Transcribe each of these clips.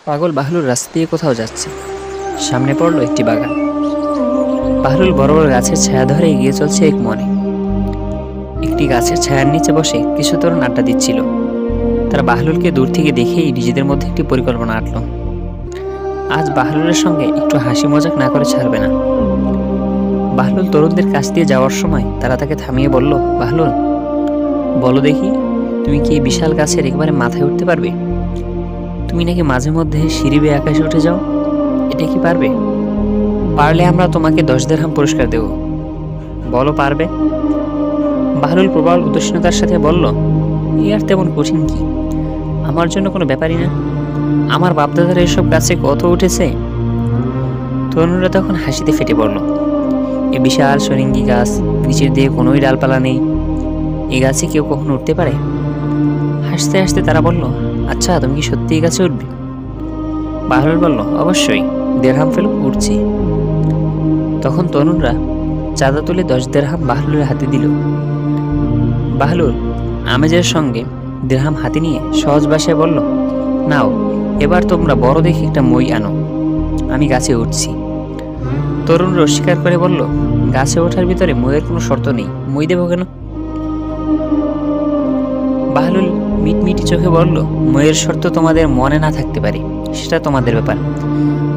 পাগল বাহলুল রাস্তা দিয়ে কোথাও যাচ্ছে। সামনে পড়লো একটি বাগান। বাহলুল বড় বড় গাছের ছায়া ধরে এগিয়ে চলছে এক মনে। একটি গাছের ছায়ার নিচে বসে কিছু তরুণ আড্ডা দিচ্ছিল। তারা বাহলুলকে দূর থেকে দেখেই নিজেদের মধ্যে একটি পরিকল্পনা আঁটল। আজ বাহলুলের সঙ্গে একটু হাসি মজাক না করে ছাড়বে না। বাহলুল তরুণদের কাছ দিয়ে যাওয়ার সময় তারা তাকে থামিয়ে বলল, বাহলুল, বলো দেখি, তুমি কি এই বিশাল গাছের একেবারে মাথায় উঠতে পারবে? তুমি নাকি মাঝে মধ্যে সিঁড়ি বেয়ে আকাশে উঠে যাও, এটা কি পারবে? পারলে আমরা তোমাকে 10 দিরহাম পুরস্কার দেব। বলো, পারবে? বাহলুল প্রবল উদাসীনতার সাথে বলল, এ আর তেমন কঠিন কি, আমার জন্য কোনো ব্যাপারই না। আমার বাপদাদারা এসব গাছে কত উঠেছে। তরুণরা তখন হাসিতে ফেটে পড়ল। এ বিশাল সরিঙ্গি গাছ, নিচের দিয়ে কোনোই ডালপালা নেই, এই গাছে কেউ কখনো উঠতে পারে? হাসতে হাসতে তারা বলল, আচ্ছা, তুমি কি সত্যি এই গাছে উঠবে? বাহলুল বলল, অবশ্যই, দেড়হাম ফেলো, উঠছি। তখন তরুণরা চাঁদা তুলে 10 দিরহাম বাহলুলের হাতে দিল। বাহলুল আমেজের সঙ্গে দিরহাম হাতে নিয়ে সহজ ভাষায় বলল, নাও, এবার তোমরা বড় দেখে একটা মই আনো, আমি গাছে উঠছি। তরুণরা অস্বীকার করে বলল, গাছে ওঠার ভিতরে মইয়ের কোনো শর্ত নেই, মই দেবো কেন? বাহলুল মিটমিটি চোখে বলল, মইয়ের শর্ত তোমাদের মনে না থাকতে পারে, সেটা তোমাদের ব্যাপার।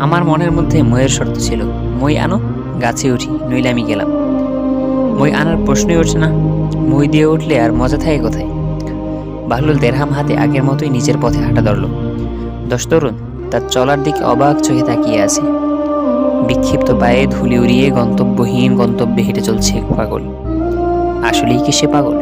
আমার মনের মধ্যে মইয়ের শর্ত ছিল, মই আনো, গাছে উঠি, নইলে আমি গেলাম। মই আনার প্রশ্নই উঠছে না, মই দিয়ে উঠলে আর মজা থাকে কোথায়? বাহলুল দেড়হাম হাতে আগের মতোই নিজের পথে হাঁটা ধরল। 10 তরুণ তার চলার দিকে অবাক চোখে তাকিয়ে আছে। বিক্ষিপ্ত পায়ে ধুলি উড়িয়ে গন্তব্যহীন গন্তব্যে হেঁটে চলছে পাগল। আসলেই কি সে পাগল?